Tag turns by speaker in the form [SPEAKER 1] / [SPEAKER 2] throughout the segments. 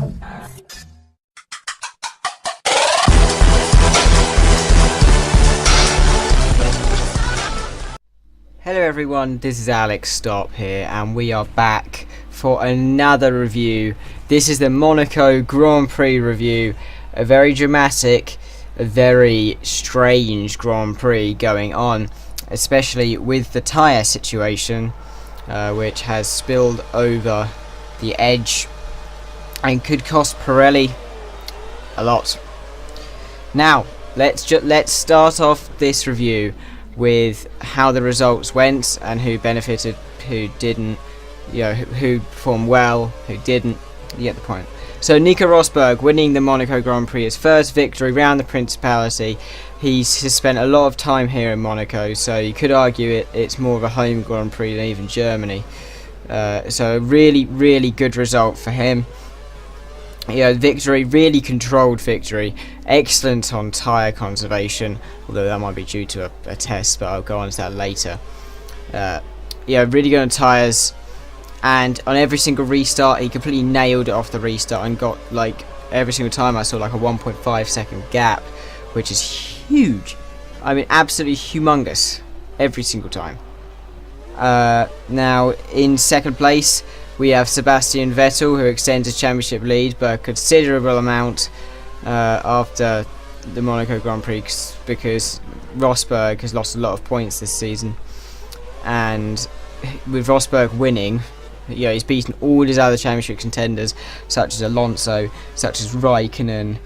[SPEAKER 1] Hello everyone, this is Alex Stop here, and we are back for another review. This is the Monaco Grand Prix review. A very dramatic, a very strange Grand Prix going on, especially with the tyre situation, which has spilled over the edge and could cost Pirelli a lot. Now, let's start off this review with how the results went and who benefited, who didn't, who performed well, who didn't. You get the point. So Nico Rosberg winning the Monaco Grand Prix, his first victory round the Principality. He's spent a lot of time here in Monaco, so you could argue it's more of a home Grand Prix than even Germany. So a really good result for him. Victory, really controlled victory, excellent on tyre conservation, although that might be due to a test, but I'll go on to that later. Really good on tyres, and on every single restart he completely nailed it off the restart and got, like, every single time I saw like a 1.5 second gap, which is huge. I mean, absolutely humongous every single time. Now in second place we have Sebastian Vettel, who extends his championship lead by a considerable amount after the Monaco Grand Prix, because Rosberg has lost a lot of points this season, and with Rosberg winning, he's beaten all his other championship contenders, such as Alonso, such as Raikkonen,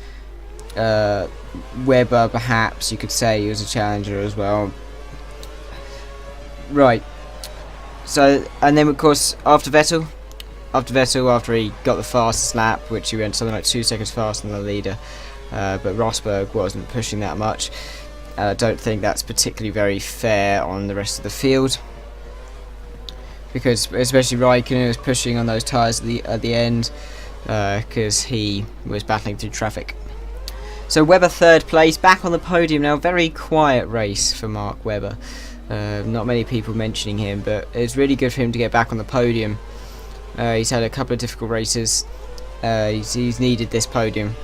[SPEAKER 1] Webber, perhaps you could say he was a challenger as well. Right. So, and then of course after he got the fastest lap, which he went something like 2 seconds faster than the leader, but Rosberg wasn't pushing that much. I don't think that's particularly very fair on the rest of the field, because especially Raikkonen was pushing on those tyres at the end, because he was battling through traffic. So Webber third place, back on the podium now. Very quiet race for Mark Webber. Not many people mentioning him, but it's really good for him to get back on the podium. He's had a couple of difficult races. He's needed this podium.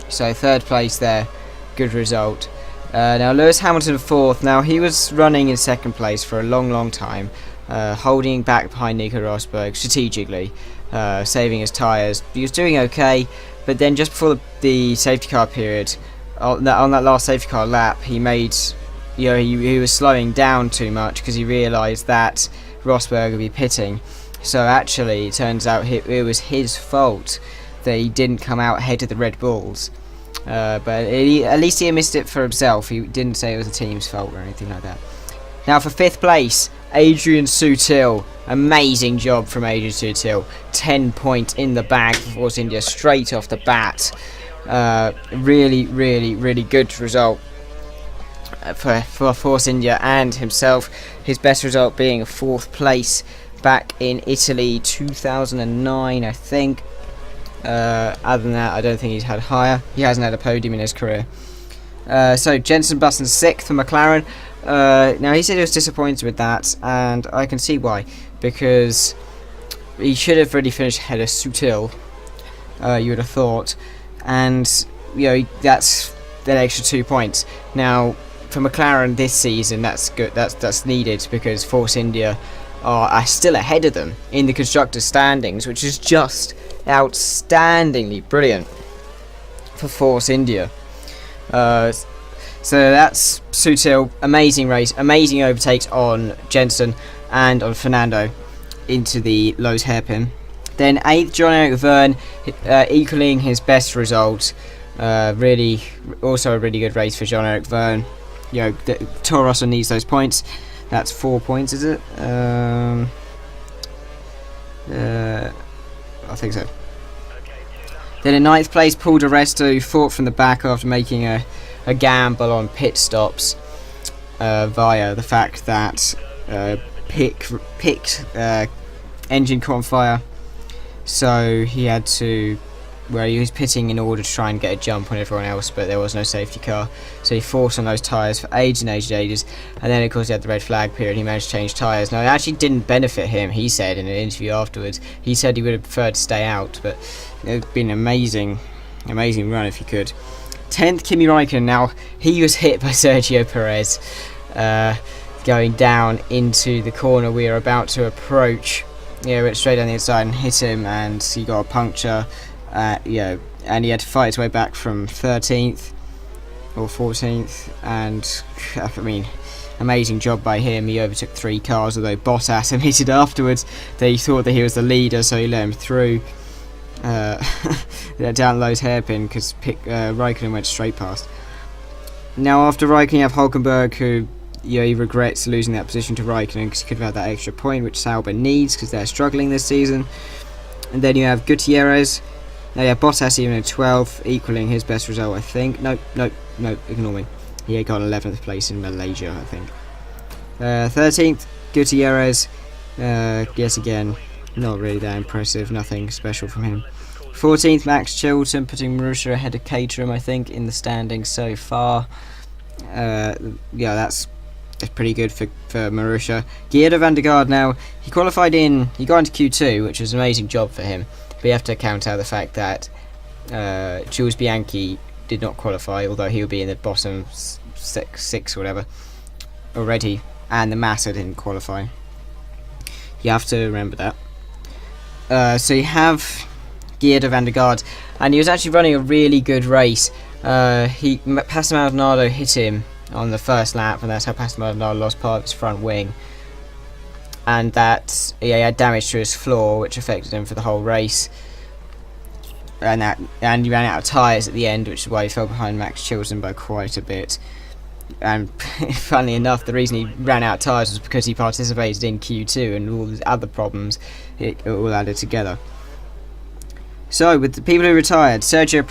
[SPEAKER 1] So third place there, good result. Now Lewis Hamilton fourth. Now he was running in second place for a long time, holding back behind Nico Rosberg strategically, saving his tyres. He was doing okay, but then just before the safety car period, on that last safety car lap, he made, he was slowing down too much because he realised that Rosberg would be pitting. So actually, it turns out it was his fault that he didn't come out ahead of the Red Bulls. But at least he missed it for himself. He didn't say it was the team's fault or anything like that. Now for fifth place, Adrian Sutil. Amazing job from Adrian Sutil. 10 points in the bag for Force India straight off the bat. Really good result for Force India and himself. His best result being a fourth place back in Italy 2009, I think. Other than that, I don't think he's had higher. He hasn't had a podium in his career. So Jenson Button sixth for McLaren. Now he said he was disappointed with that, and I can see why, because he should have really finished ahead of Sutil, you would have thought, and that's that extra 2 points. Now for McLaren this season, that's good. That's needed, because Force India are still ahead of them in the Constructors Standings, which is just outstandingly brilliant for Force India. So that's Sutil. Amazing race, amazing overtakes on Jenson and on Fernando into the Lowe's hairpin. Then 8th, Jean-Eric Vergne, equaling his best result. Really, also a really good race for Jean-Eric Vergne. Torro Rosso needs those points. That's 4 points, is it? I think so. Then in 9th place, Paul di Resta, who fought from the back after making a gamble on pit stops via the fact that Pick engine caught on fire, so he had to where he was pitting in order to try and get a jump on everyone else, but there was no safety car, so he fought on those tyres for ages and ages, and then of course he had the red flag period. He managed to change tyres. Now it actually didn't benefit him, he said in an interview afterwards. He said he would have preferred to stay out, but it would have been an amazing run if he could. 10th, Kimi Raikkonen. Now he was hit by Sergio Perez going down into the corner we are about to approach. Yeah, went straight down the inside and hit him, and he got a puncture. And he had to fight his way back from 13th or 14th, and I mean, amazing job by him. He overtook 3 cars, although Bottas admitted afterwards that he thought that he was the leader, so he let him through down Low's hairpin, because Raikkonen went straight past. Now after Raikkonen you have Hulkenberg, who he regrets losing that position to Raikkonen because he could have had that extra point which Sauber needs because they're struggling this season. And then you have Gutierrez. Now yeah, Bottas even at 12th, equaling his best result, I think. No, ignore me. He got 11th place in Malaysia, I think. 13th, Gutierrez. Yes, again, not really that impressive. Nothing special from him. 14th, Max Chilton, putting Marussia ahead of Caterham, I think, in the standings so far. Yeah, that's pretty good for Marussia. Guido van der Garde now, he got into Q2, which was an amazing job for him. But you have to count out the fact that Jules Bianchi did not qualify, although he'll be in the bottom 6 or whatever already, and the Massa didn't qualify. You have to remember that. So you have Guido van der Garde, and he was actually running a really good race. Pastor Maldonado hit him on the first lap, and that's how Pastor Maldonado lost part of his front wing. And that he had damage to his floor, which affected him for the whole race. And he ran out of tyres at the end, which is why he fell behind Max Chilton by quite a bit. And funnily enough, the reason he ran out of tyres was because he participated in Q2, and all these other problems it all added together. So with the people who retired, Sergio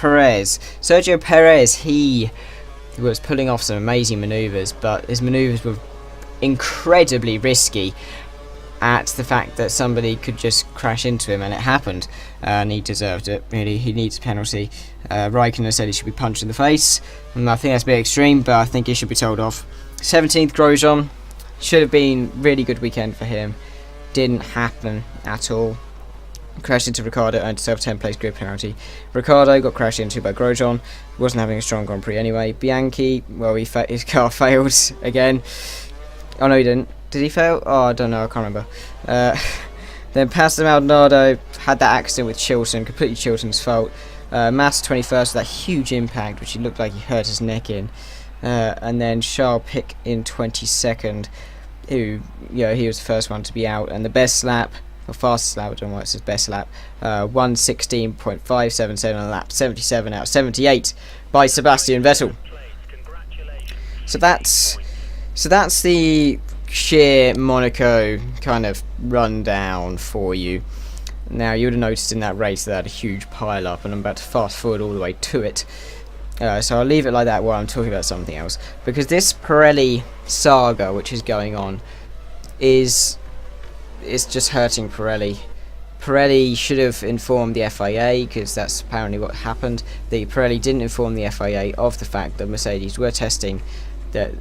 [SPEAKER 1] Perez, he was pulling off some amazing manoeuvres, but his manoeuvres were incredibly risky at the fact that somebody could just crash into him, and it happened, and he deserved it. Really, he needs a penalty. Raikkonen said he should be punched in the face, and I think that's a bit extreme, but I think he should be told off. 17th, Grosjean, should have been really good weekend for him. Didn't happen at all. Crashed into Ricciardo, earned himself 10th place grid penalty. Ricciardo got crashed into by Grosjean. Wasn't having a strong Grand Prix anyway. Bianchi, well, his car failed again. Oh no, he didn't. Did he fail? Oh, I don't know. I can't remember. Then Pastor Maldonado had that accident with Chilton, completely Chilton's fault. Massa 21st with that huge impact, which he looked like he hurt his neck in. And then Charles Pic in 22nd, who, he was the first one to be out. And the best lap, or fastest lap, I don't know why it says best lap, 1:16.577 on lap 77 out of 78 by Sebastian Vettel. So that's the sheer Monaco kind of rundown for you. Now you would have noticed in that race that they had a huge pile up, and I'm about to fast forward all the way to it. So I'll leave it like that while I'm talking about something else, because this Pirelli saga which is going on is just hurting Pirelli. Pirelli should have informed the FIA, because that's apparently what happened. The Pirelli didn't inform the FIA of the fact that Mercedes were testing doing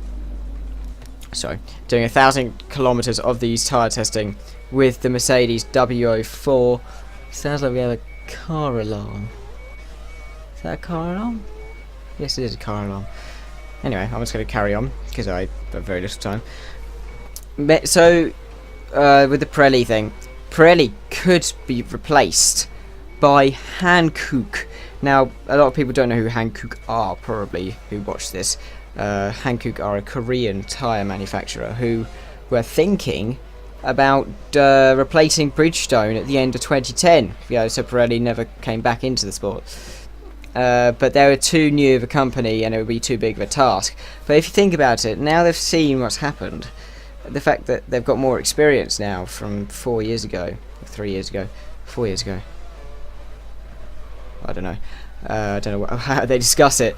[SPEAKER 1] 1,000 kilometers of these tyre testing with the Mercedes W04. Sounds like we have a car alarm. Is that a car alarm? Yes, it is a car alarm. Anyway, I'm just going to carry on because I have very little time. So, with the Pirelli thing, Pirelli could be replaced by Hankook. Now, a lot of people don't know who Hankook are, probably, who watch this. Hankook are a Korean tyre manufacturer who were thinking about replacing Bridgestone at the end of 2010. So Pirelli never came back into the sport. But they were too new of a company, and it would be too big of a task. But if you think about it, now they've seen what's happened. The fact that they've got more experience now from 4 years ago, 3 years ago, 4 years ago. I don't know. How they discuss it.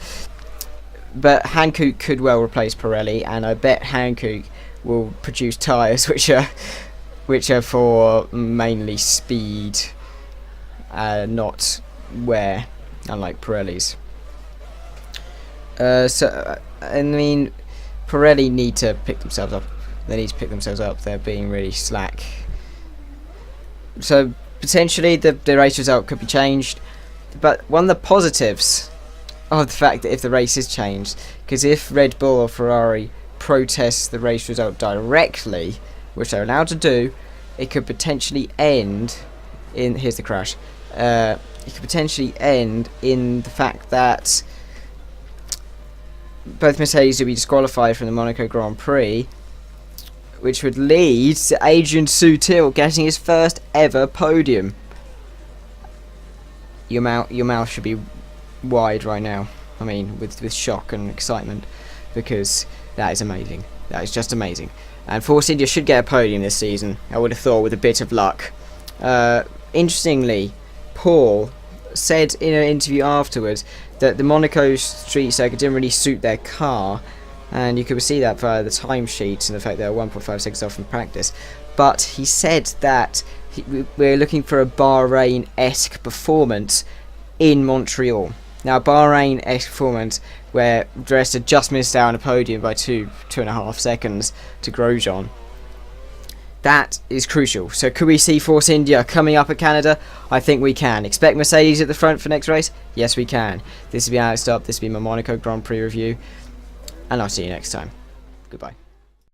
[SPEAKER 1] But Hankook could well replace Pirelli, and I bet Hankook will produce tyres which are for mainly speed, not wear. unlike Pirelli's. I mean, Pirelli need to pick themselves up. They need to pick themselves up. They're being really slack. So potentially the race result could be changed. But one of the positives of the fact that if the race is changed, because if Red Bull or Ferrari protests the race result directly, which they're allowed to do, it could potentially end in, here's the crash, it could potentially end in the fact that both Mercedes will be disqualified from the Monaco Grand Prix, which would lead to Adrian Sutil getting his first ever podium. Your mouth should be wide right now. I mean, with shock and excitement, because that is amazing. That is just amazing. And Force India should get a podium this season, I would have thought, with a bit of luck. Interestingly, Paul said in an interview afterwards that the Monaco street circuit didn't really suit their car, and you could see that via the timesheets and the fact they were 1.5 seconds off in practice. But he said that we're looking for a Bahrain-esque performance in Montreal. Now, Bahrain-esque performance where the rest had just missed out on a podium by 2.5 seconds to Grosjean. That is crucial. So could we see Force India coming up at Canada? I think we can. Expect Mercedes at the front for next race? Yes, we can. This has been Alex Stop. This has been my Monaco Grand Prix review. And I'll see you next time. Goodbye.